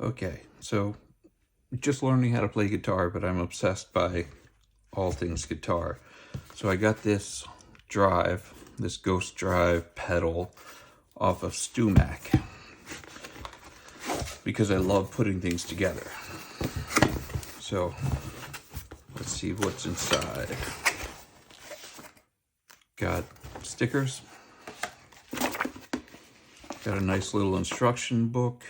Okay, so just learning how to play guitar, but I'm obsessed by all things guitar. So I got this drive, this Ghost Drive pedal off of Stewmac because I love putting things together. So let's see what's inside. Got stickers. Got a nice little instruction book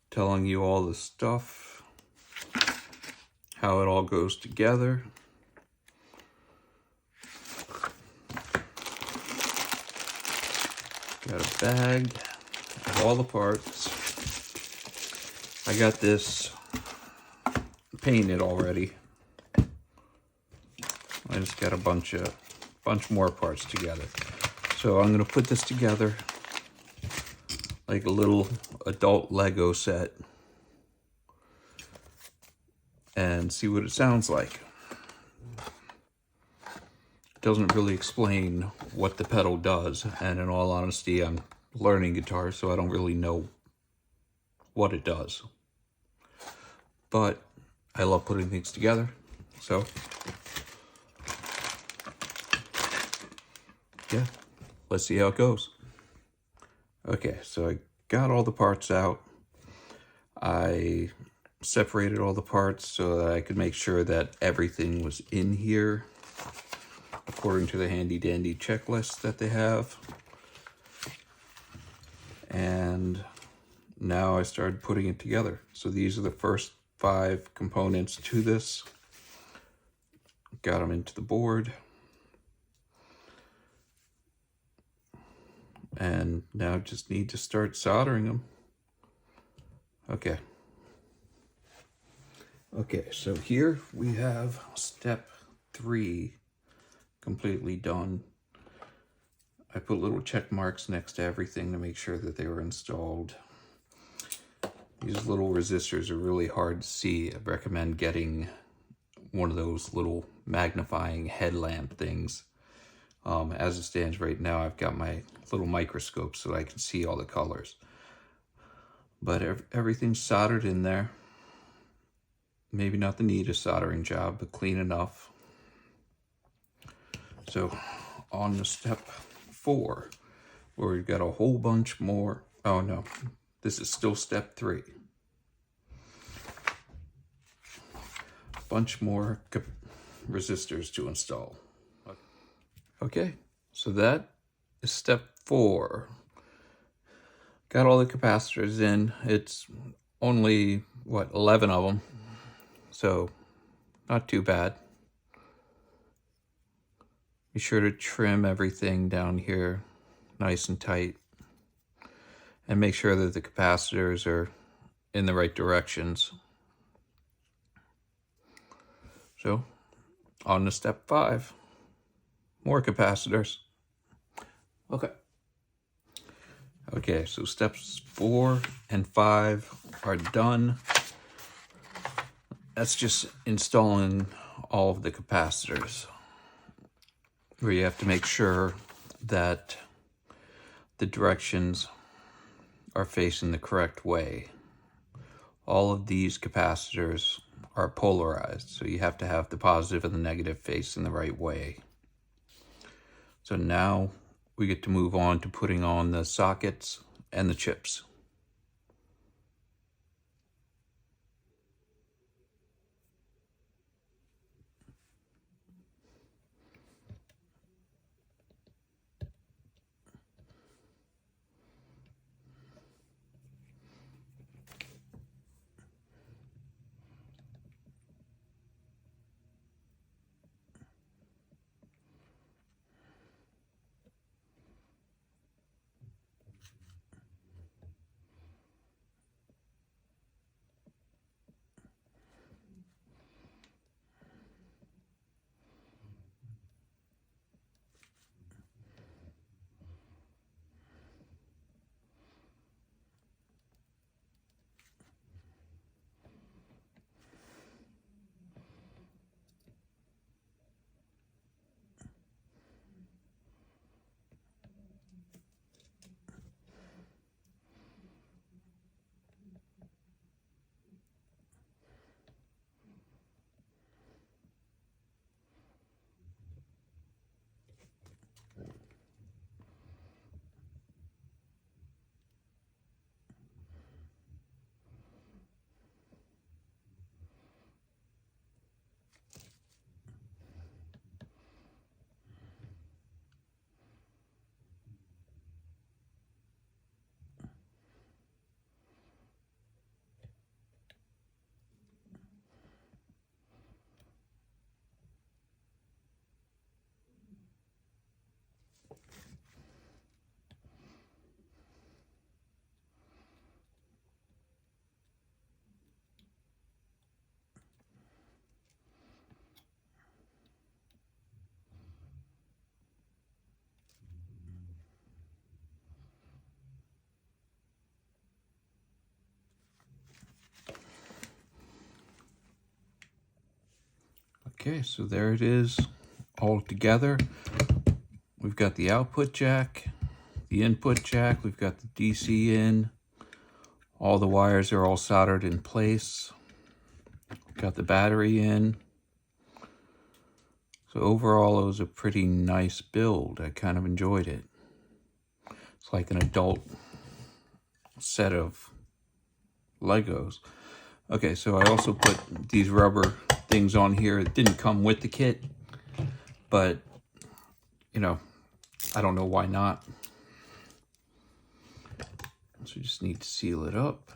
telling you all the stuff, how it all goes together. Got a bag of all the parts. I got this painted already. I just got a bunch more parts together. So I'm gonna put this together like a little adult Lego set and see what it sounds like. It doesn't really explain what the pedal does, and in all honesty, I'm learning guitar, so I don't really know what it does. But I love putting things together, so yeah, let's see how it goes. Okay, so I got all the parts out. I separated all the parts so that I could make sure that everything was in here according to the handy dandy checklist that they have. And now I started putting it together. So these are the first 5 components to this. Got them into the board. And now just need to start soldering them. Okay. Okay, so here we have step 3 completely done. I put little check marks next to everything to make sure that they were installed. These little resistors are really hard to see. I recommend getting one of those little magnifying headlamp things. As it stands right now, I've got my little microscope so that I can see all the colors. But everything's soldered in there. Maybe not the neatest soldering job, but clean enough. So on to step 4, where we've got a whole bunch more. Oh no, this is still step 3. A bunch more resistors to install. Okay, so that is step 4. Got all the capacitors in. It's only, 11 of them. So not too bad. Be sure to trim everything down here nice and tight. And make sure that the capacitors are in the right directions. So, on to step 5. More capacitors. Okay, so steps 4 and 5 are done. That's just installing all of the capacitors, where you have to make sure that the directions are facing the correct way. All of these capacitors are polarized, so you have to have the positive and the negative facing the right way. So now we get to move on to putting on the sockets and the chips. Okay, so there it is all together. We've got the output jack, the input jack, we've got the DC in, all the wires are all soldered in place. Got the battery in. So overall it was a pretty nice build. I kind of enjoyed it. It's like an adult set of Legos. Okay, so I also put these rubber things on here. It didn't come with the kit, but you know, I don't know why not. So you just need to seal it up.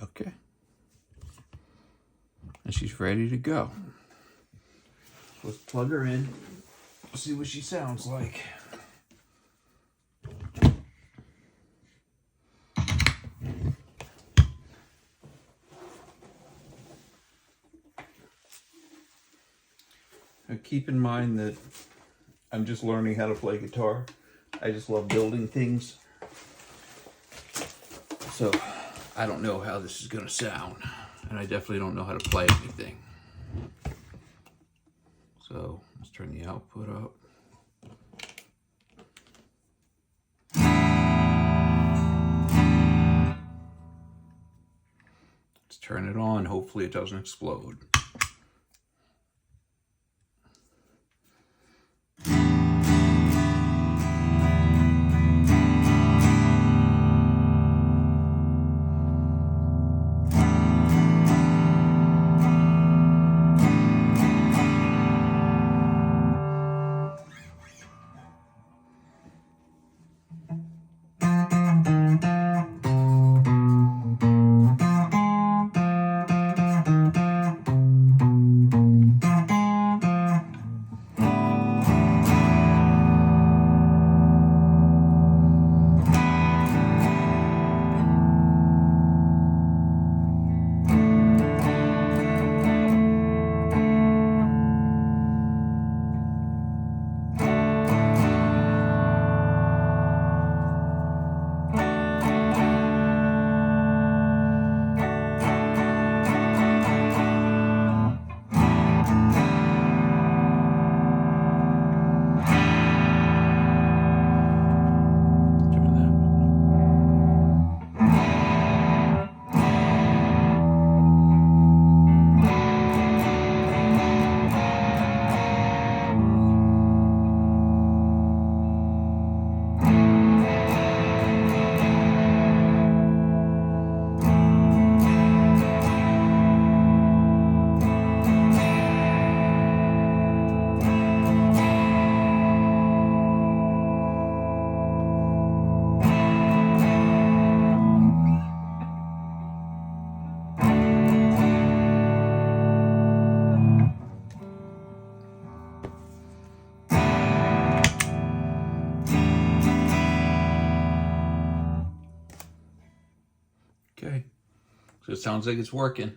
Okay. And she's ready to go. Let's plug her in. See what she sounds like. Now keep in mind that I'm just learning how to play guitar. I just love building things. So I don't know how this is going to sound. And I definitely don't know how to play anything. So let's turn the output up. Let's turn it on. Hopefully it doesn't explode. Okay, so it sounds like it's working.